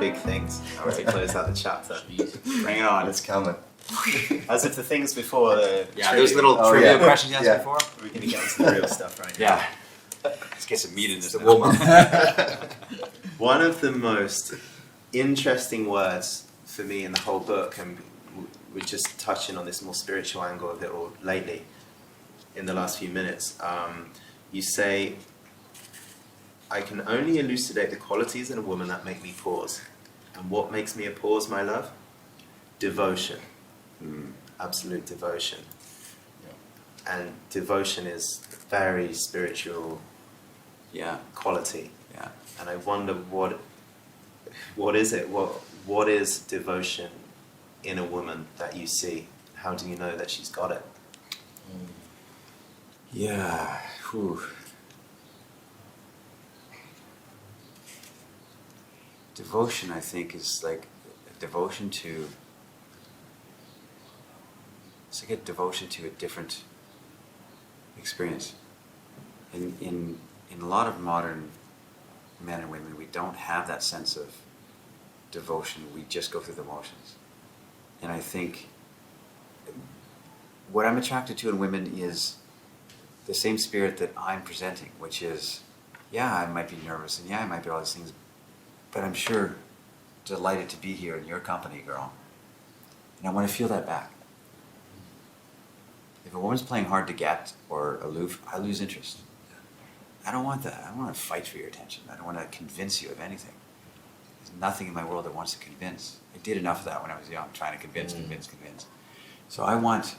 big things to close out the chapter. Bring it on. It's coming. As if the things before the those little trivia questions you asked before. We're going to get into the real stuff right now. Yeah. Let's get some meat in this warm up. One of the most interesting words for me in the whole book, and we're just touching on this more spiritual angle of it all lately, in the last few minutes, you say, I can only elucidate the qualities in a woman that make me pause. And what makes me a pause, my love? Devotion. Absolute devotion. Yeah. And devotion is very spiritual quality. Yeah. And I wonder what is it? What is devotion in a woman that you see? How do you know that she's got it? Yeah. Whew. Devotion, I think, is like a devotion to. It's like a devotion to a different experience. In a lot of modern men and women, we don't have that sense of devotion. We just go through the motions. And I think what I'm attracted to in women is the same spirit that I'm presenting, which is, yeah, I might be nervous, and yeah, I might be all these things, but I'm sure delighted to be here in your company, girl. And I want to feel that back. If a woman's playing hard to get or aloof, I lose interest. I don't want that. I don't want to fight for your attention. I don't want to convince you of anything. There's nothing in my world that wants to convince. I did enough of that when I was young, trying to convince. So I want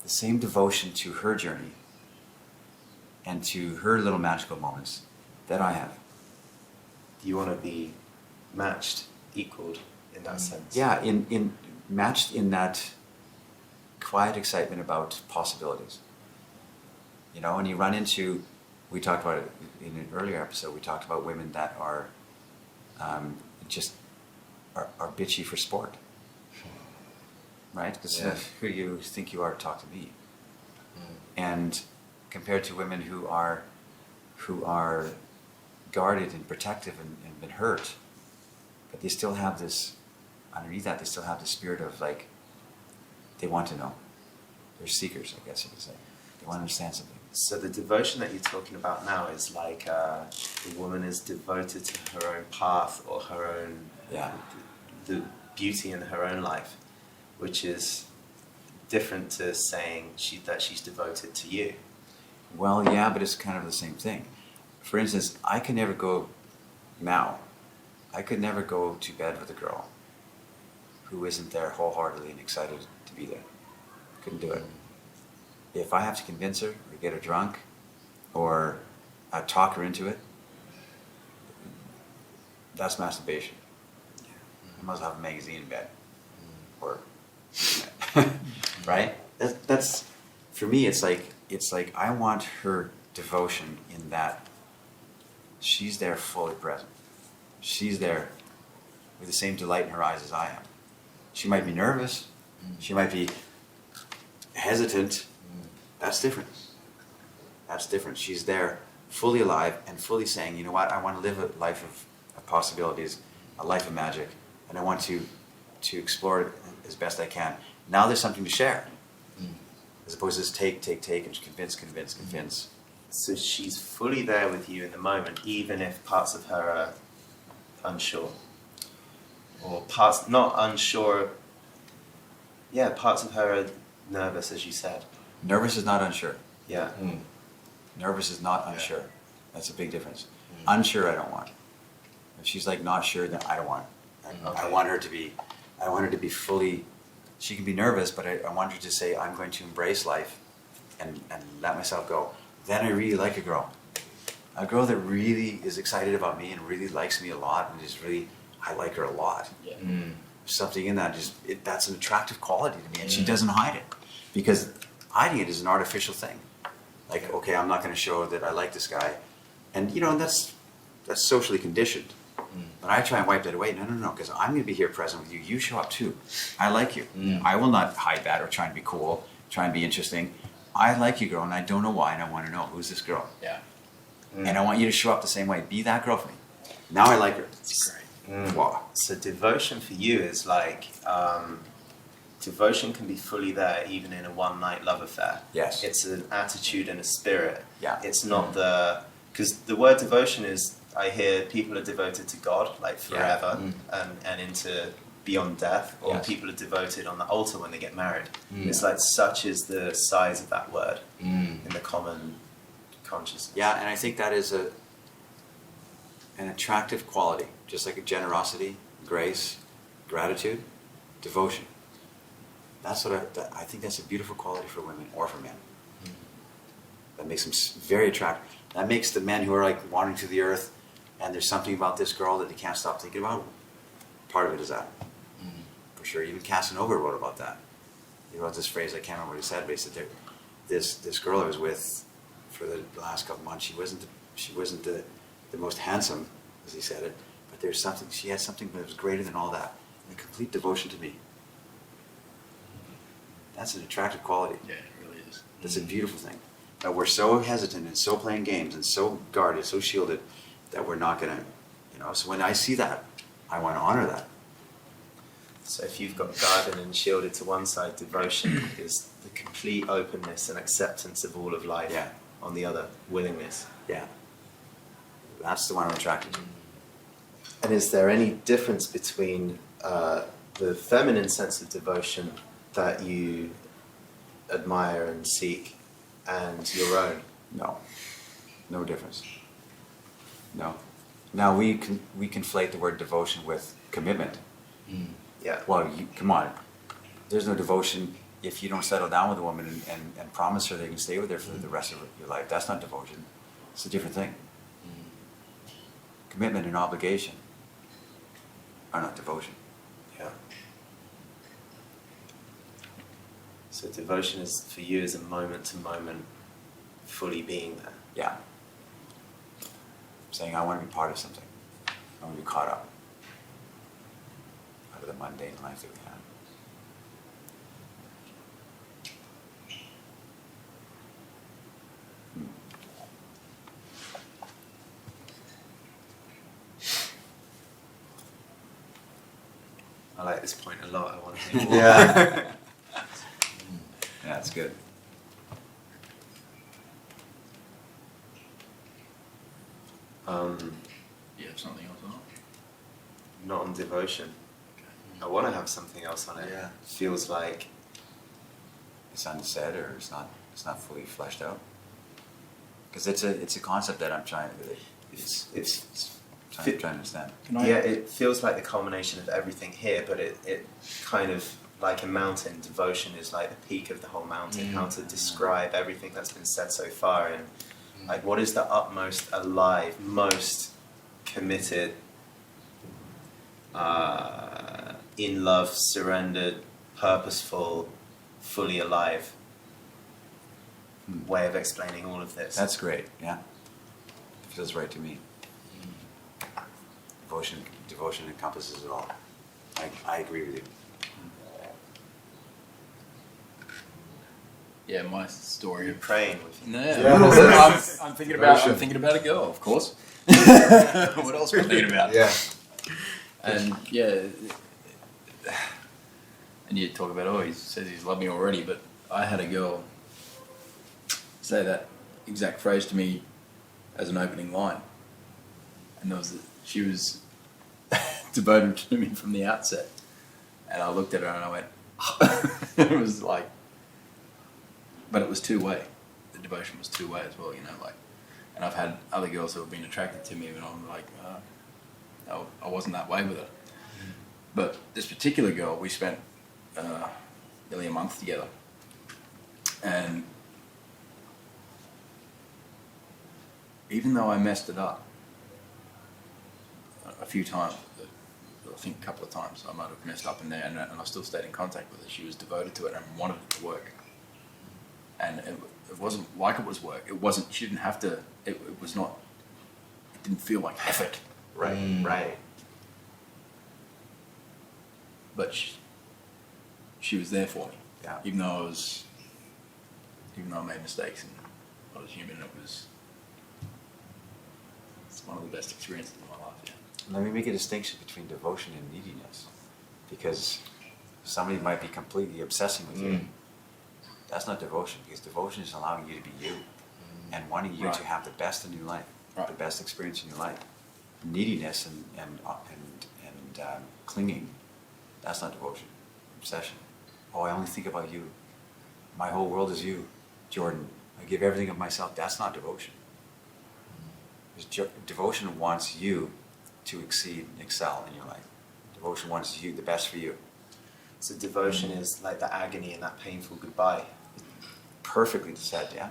the same devotion to her journey and to her little magical moments that I have. Do you want to be matched, equaled in that sense? Yeah, in matched in that quiet excitement about possibilities. You know, and you run into, we talked about it in an earlier episode, we talked about women that are are bitchy for sport. Right? Because who do you think you are to talk to me? And compared to women who are guarded and protective and been hurt, but they still have this, underneath that, they still have the spirit of like, they want to know. They're seekers, I guess you could say. They want to understand something. So the devotion that you're talking about now is like the woman is devoted to her own path or her own, the beauty in her own life, which is different to saying that she's devoted to you. Well, yeah, but it's kind of the same thing. For instance, I could never go to bed with a girl who isn't there wholeheartedly and excited to be there. Couldn't do it. If I have to convince her or get her drunk or talk her into it, that's masturbation. I must have a magazine in bed or right? That's for me. It's like I want her devotion in that she's there fully present. She's there with the same delight in her eyes as I am. She might be nervous. She might be hesitant. That's different. That's different. She's there fully alive and fully saying, you know what, I want to live a life of possibilities, a life of magic, and I want to explore it as best I can. Now there's something to share. As opposed to just take, and convince. So she's fully there with you in the moment, even if parts of her are unsure. Or parts, not unsure, parts of her are nervous, as you said. Nervous is not unsure. Yeah. Nervous is not unsure. That's a big difference. Unsure, I don't want. If she's like not sure, then I don't want. I want her to be fully. She can be nervous, but I want her to say, I'm going to embrace life and let myself go. Then I really like a girl. A girl that really is excited about me and really likes me a lot and is really, I like her a lot. Yeah. Something in that, that's an attractive quality to me, and she doesn't hide it. Because hiding it is an artificial thing. Like, okay, I'm not going to show that I like this guy. And, that's socially conditioned. But I try and wipe that away. No, because I'm going to be here present with you. You show up too. I like you. I will not hide that or try and be cool, try and be interesting. I like you, girl, and I don't know why, and I want to know, who's this girl? Yeah. And I want you to show up the same way. Be that girl for me. Now I like her. That's great. Wow. So devotion for you is like, devotion can be fully there even in a one-night love affair. Yes. It's an attitude and a spirit. Yeah. It's not because the word devotion is, I hear people are devoted to God, like forever, and into beyond death, or people are devoted on the altar when they get married. It's like such is the size of that word in the common consciousness. Yeah, and I think that is an attractive quality, just like a generosity, grace, gratitude, devotion. That's what I think that's a beautiful quality for women or for men. That makes them very attractive. That makes the men who are like wandering through the earth, and there's something about this girl that they can't stop thinking about. Part of it is that. For sure. Even Casanova wrote about that. He wrote this phrase, I can't remember what he said, but he said this girl I was with for the last couple months, she wasn't the most handsome, as he said it, but there's something, she had something that was greater than all that. A complete devotion to me. That's an attractive quality. Yeah, it really is. That's a beautiful thing. But we're so hesitant and so playing games and so guarded, so shielded, that we're not going to, so when I see that, I want to honor that. So if you've got guarded and shielded to one side, devotion is the complete openness and acceptance of all of life. Yeah. On the other, willingness. Yeah. That's the one I'm attracted to. And is there any difference between the feminine sense of devotion that you admire and seek and your own? No. No difference. No. Now we conflate the word devotion with commitment. Yeah. Well, come on. There's no devotion if you don't settle down with a woman and promise her that you can stay with her for the rest of your life. That's not devotion. It's a different thing. Commitment and obligation are not devotion. Yeah. So devotion is for you is a moment to moment, fully being there. Yeah. Saying I want to be part of something. I want to be caught up out of the mundane life that we have. I like this point a lot. I want to hear more. Yeah. Yeah, it's good. You have something else on it? Not on devotion. I want to have something else on it. Yeah. Feels like It's unsaid or it's not fully fleshed out. Because it's a concept that I'm trying to understand. yeah, it feels like the culmination of everything here, but it kind of like a mountain. Devotion is like the peak of the whole mountain. How to describe everything that's been said so far, and like what is the utmost alive, most committed, in love, surrendered, purposeful, fully alive way of explaining all of this. That's great, yeah. It feels right to me. Devotion encompasses it all. I agree with you. Yeah, my story. You're praying with No, Yeah. I'm thinking about a girl, of course. What else am I thinking about? Yeah. And yeah, and you talk about, he says he's loved me already, but I had a girl say that exact phrase to me as an opening line, and she was devoted to me from the outset, and I looked at her and I went, it was like, but it was two-way. The devotion was two-way as well, and I've had other girls who have been attracted to me, and I'm like, I wasn't that way with her. But this particular girl, we spent nearly a month together, and even though I messed it up a few times, I think a couple of times I might have messed up in there, and I still stayed in contact with her. She was devoted to it and wanted it to work. And it wasn't like it was work. It wasn't. She didn't have to. It was not. It didn't feel like effort. Right, right. But she was there for me. Yeah. Even though I made mistakes and I was human, it's one of the best experiences of my life. Yeah. let me make a distinction between devotion and neediness, because somebody might be completely obsessing with you. That's not devotion, because devotion is allowing you to be you and wanting you to have the best in your life, the best experience in your life. Neediness and clinging, that's not devotion. Obsession. Oh, I only think about you. My whole world is you, Jordan. I give everything of myself. That's not devotion. Devotion wants you to exceed and excel in your life. Devotion wants you, the best for you. So devotion is like the agony and that painful goodbye. Perfectly said, yeah.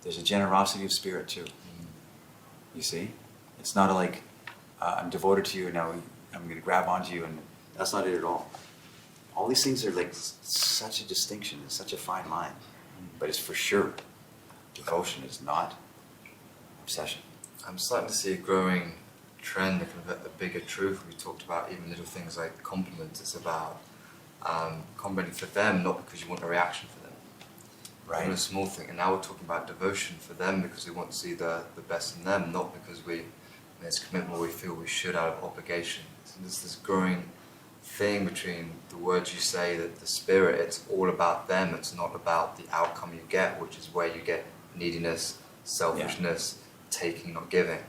There's a generosity of spirit too. You see? It's not like, I'm devoted to you, now I'm going to grab onto you, and that's not it at all. All these things are like such a distinction, it's such a fine line. But it's for sure, devotion is not obsession. I'm starting to see a growing trend, a bigger truth. We talked about even little things like compliments. It's about complimenting for them, not because you want a reaction for them. Right. Even a small thing. And now we're talking about devotion for them because we want to see the best in them, not because there's commitment where we feel we should out of obligation. So there's this growing thing between the words you say, that the spirit, it's all about them. It's not about the outcome you get, which is where you get neediness, selfishness, taking, not giving.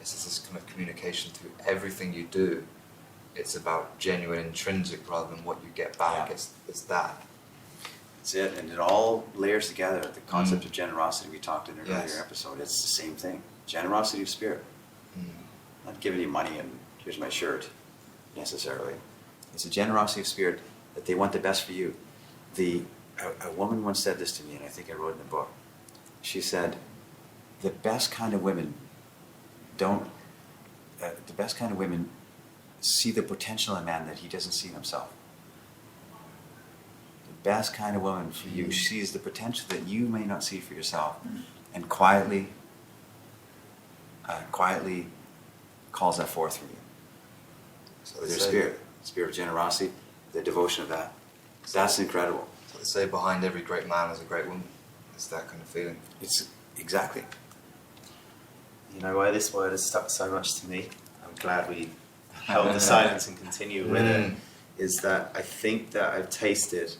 It's just this kind of communication through everything you do. It's about genuine intrinsic rather than what you get back. Yeah. It's that. That's it, and it all layers together. The concept of generosity we talked in an earlier episode, it's the same thing. Generosity of spirit. Not giving you money and here's my shirt, necessarily. It's a generosity of spirit that they want the best for you. A woman once said this to me, and I think I wrote it in the book. She said, the best kind of women see the potential in man that he doesn't see in himself. The best kind of woman for you sees the potential that you may not see for yourself, and quietly calls that forth from you. So their spirit of generosity, the devotion of that. That's incredible. So they say behind every great man is a great woman. It's that kind of feeling. It's exactly. You know why this word has stuck so much to me? I'm glad we held the silence and continue with it. Is that I think that I've tasted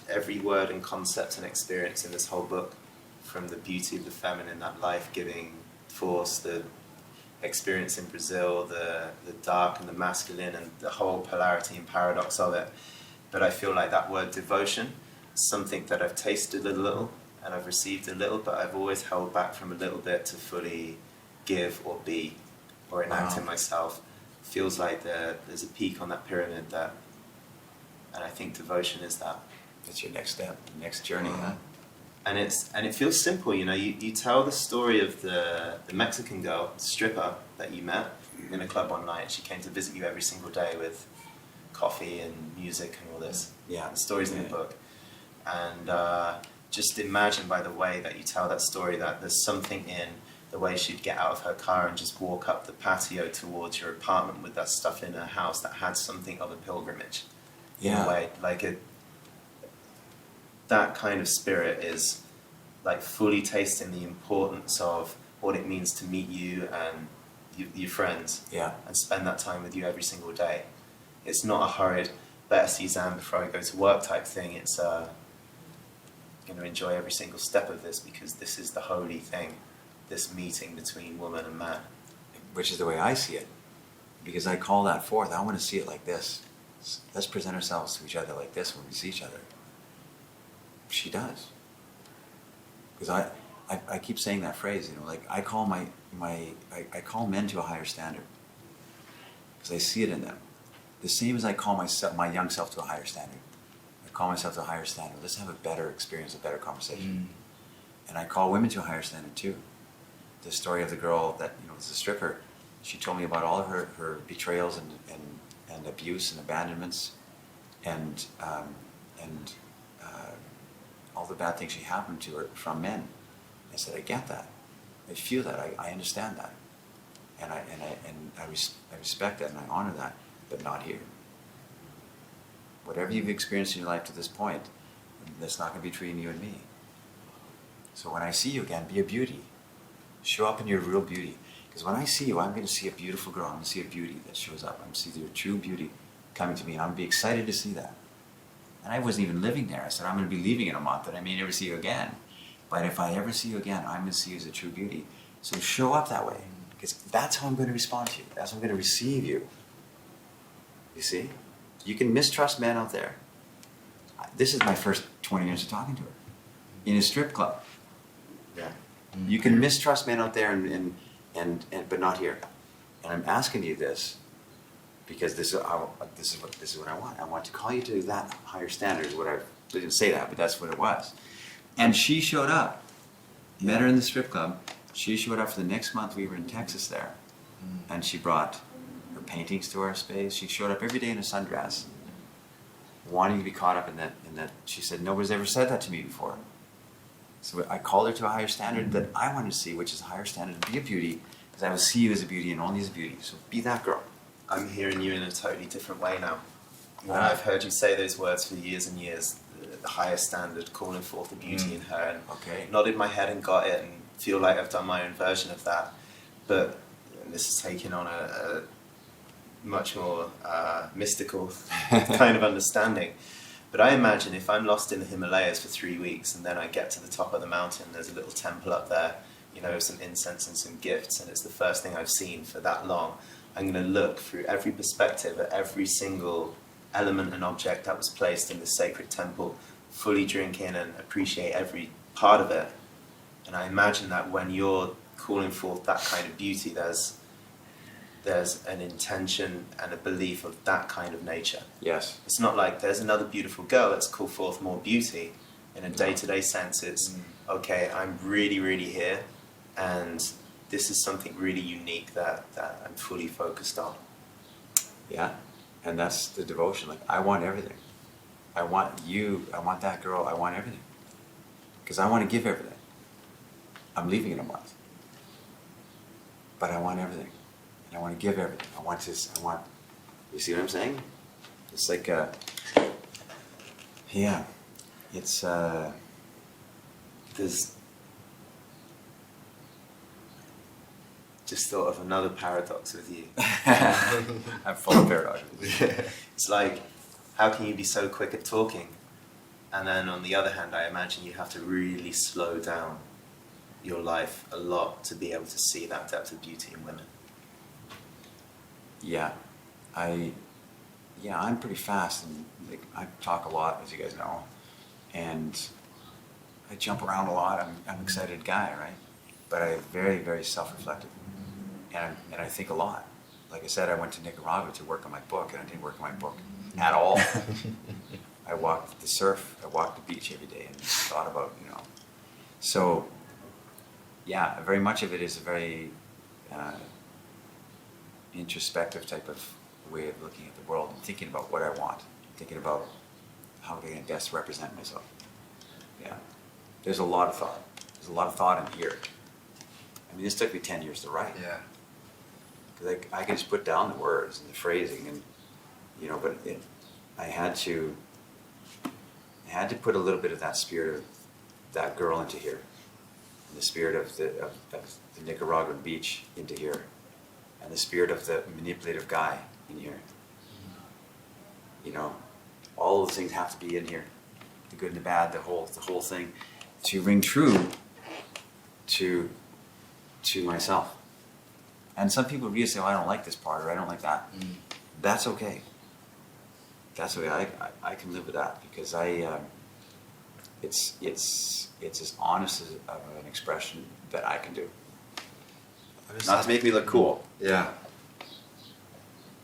every word and concept and experience in this whole book, from the beauty of the feminine, that life-giving force, the experience in Brazil, the dark and the masculine, and the whole polarity and paradox of it. But I feel like that word devotion is something that I've tasted a little and I've received a little, but I've always held back from a little bit to fully give or be or enact in myself. Feels like there's a peak on that pyramid and I think devotion is that. It's your next step, next journey. And it feels simple, you know. You tell the story of the Mexican girl, stripper, that you met in a club one night. She came to visit you every single day with coffee and music and all this. Yeah. The story's in the book. And just imagine by the way that you tell that story that there's something in the way she'd get out of her car and just walk up the patio towards your apartment with that stuff in her house that had something of a pilgrimage. In a way, like that kind of spirit is like fully tasting the importance of what it means to meet you and your friends and spend that time with you every single day. It's not a hurried, better see Zan before I go to work type thing. It's going to enjoy every single step of this because this is the holy thing, this meeting between woman and man. Which is the way I see it. Because I call that forth. I want to see it like this. Let's present ourselves to each other like this when we see each other. She does. Because I keep saying that phrase, you know, like I call I call men to a higher standard. Because I see it in them. The same as I call my young self to a higher standard. I call myself to a higher standard. Let's have a better experience, a better conversation. And I call women to a higher standard too. The story of the girl that, you know, was a stripper. She told me about all of her betrayals and abuse and abandonments and all the bad things she happened to her from men. I said, I get that. I feel that. I understand that. And I respect that and I honor that, but not here. Whatever you've experienced in your life to this point, that's not going to be between you and me. So when I see you again, be a beauty. Show up in your real beauty. Because when I see you, I'm going to see a beautiful girl. I'm going to see a beauty that shows up. I'm going to see your true beauty coming to me, and I'm going to be excited to see that. And I wasn't even living there. I said, I'm going to be leaving in a month, and I may never see you again. But if I ever see you again, I'm going to see you as a true beauty. So show up that way, because that's how I'm going to respond to you. That's how I'm going to receive you. You see? You can mistrust men out there. This is my first 20 years of talking to her. In a strip club. Yeah. You can mistrust men out there and but not here. And I'm asking you this because this is what I want. I want to call you to that higher standard. I didn't say that, but that's what it was. And she showed up. Met her in the strip club. She showed up for the next month. We were in Texas there, and she brought her paintings to our space. She showed up every day in a sundress, wanting to be caught up in that. She said, nobody's ever said that to me before. So I called her to a higher standard that I wanted to see, which is a higher standard to be a beauty, because I will see you as a beauty and only as a beauty. So be that girl. I'm hearing you in a totally different way now. I've heard you say those words for years and years. The higher standard, calling forth the beauty in her, and nodded my head and got it, and feel like I've done my own version of that. But this is taking on a much more mystical kind of understanding. But I imagine if I'm lost in the Himalayas for 3 weeks and then I get to the top of the mountain, there's a little temple up there, some incense and some gifts, and it's the first thing I've seen for that long. I'm going to look through every perspective at every single element and object that was placed in the sacred temple, fully drink in and appreciate every part of it. And I imagine that when you're calling forth that kind of beauty, there's an intention and a belief of that kind of nature. Yes. It's not like there's another beautiful girl, let's call forth more beauty. In a day-to-day sense, it's, okay, I'm really, really here, and this is something really unique that I'm fully focused on. Yeah, and that's the devotion. Like, I want everything. I want you, I want that girl, I want everything. Because I want to give everything. I'm leaving in a month. But I want everything. And I want to give everything. You see what I'm saying? It's like, There's just thought of another paradox with you. I'm full of paradoxes. It's like, how can you be so quick at talking? And then on the other hand, I imagine you have to really slow down your life a lot to be able to see that depth of beauty in women. Yeah, I'm pretty fast, and like, I talk a lot, as you guys know, and I jump around a lot. I'm an excited guy, right? But I'm very, very self-reflective, and I think a lot. Like I said, I went to Nicaragua to work on my book, and I didn't work on my book at all. I walked the surf, I walked the beach every day, and thought about, So, yeah, very much of it is a very introspective type of way of looking at the world and thinking about what I want, thinking about how can I best represent myself. Yeah, there's a lot of thought. There's a lot of thought in here. I mean, this took me 10 years to write. Yeah. Because I can just put down the words and the phrasing, and but I had to put a little bit of that spirit of that girl into here, and the spirit of the Nicaraguan beach into here, and the spirit of the manipulative guy in here. All those things have to be in here, the good and the bad, the whole thing, to ring true to myself. And some people really say, "Oh, I don't like this part," or "I don't like that." That's okay. That's okay. I can live with that, because it's as honest of an expression that I can do. Not to make me look cool. Yeah.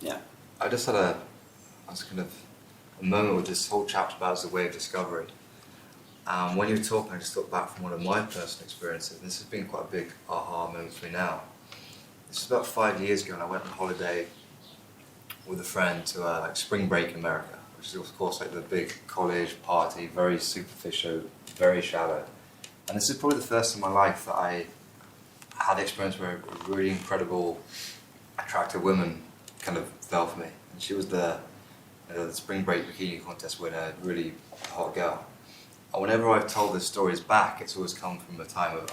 Yeah. I just had a moment with this whole chapter about as a way of discovery. When you were talking, I just thought back from one of my personal experiences, and this has been quite a big aha moment for me now. This was about 5 years ago, and I went on holiday with a friend to spring break in America, which is of course like the big college party, very superficial, very shallow. And this is probably the first in my life that I had the experience where a really incredible, attractive woman kind of fell for me. And she was the spring break bikini contest winner, really hot girl. And whenever I've told the stories back, it's always come from a time of,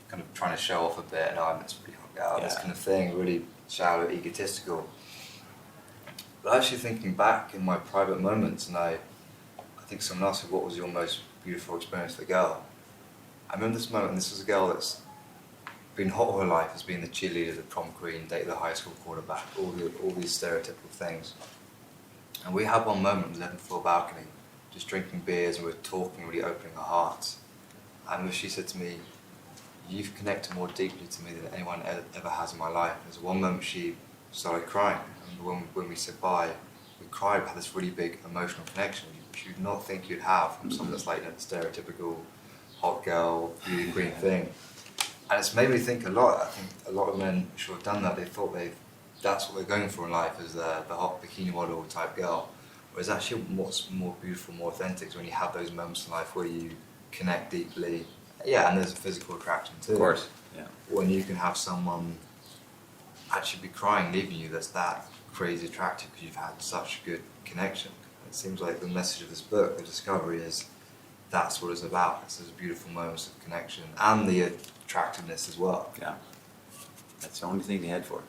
kind of trying to show off a bit, and I'm this pretty hot this Yeah. kind of thing, really shallow, egotistical. But actually thinking back in my private moments, and I think someone asked me, what was your most beautiful experience with a girl? I remember this moment, and this was a girl that's been hot all her life, has been the cheerleader, the prom queen, dated the high school quarterback, all these stereotypical things. And we had one moment on the 11th floor balcony, just drinking beers, and we were talking, really opening our hearts. And she said to me, "You've connected more deeply to me than anyone ever has in my life." There's one moment she started crying, and when we said bye, we cried. We had this really big emotional connection you'd not think you'd have from someone that's like, you know, the stereotypical hot girl, beauty queen thing. And it's made me think a lot. I think a lot of men should have done that. They thought that's what they're going for in life, is the hot bikini model type girl. Whereas actually what's more beautiful, more authentic is when you have those moments in life where you connect deeply. Yeah, and there's a physical attraction too. Of course, yeah. When you can have someone actually be crying leaving you that's that crazy attractive because you've had such a good connection. It seems like the message of this book, The Discovery, is that's what it's about. It's those beautiful moments of connection and the attractiveness as well. Yeah. That's the only thing to head for.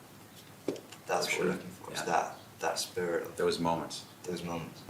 That's For what sure. we're looking for, is Yeah. that spirit of Those moments. those moments.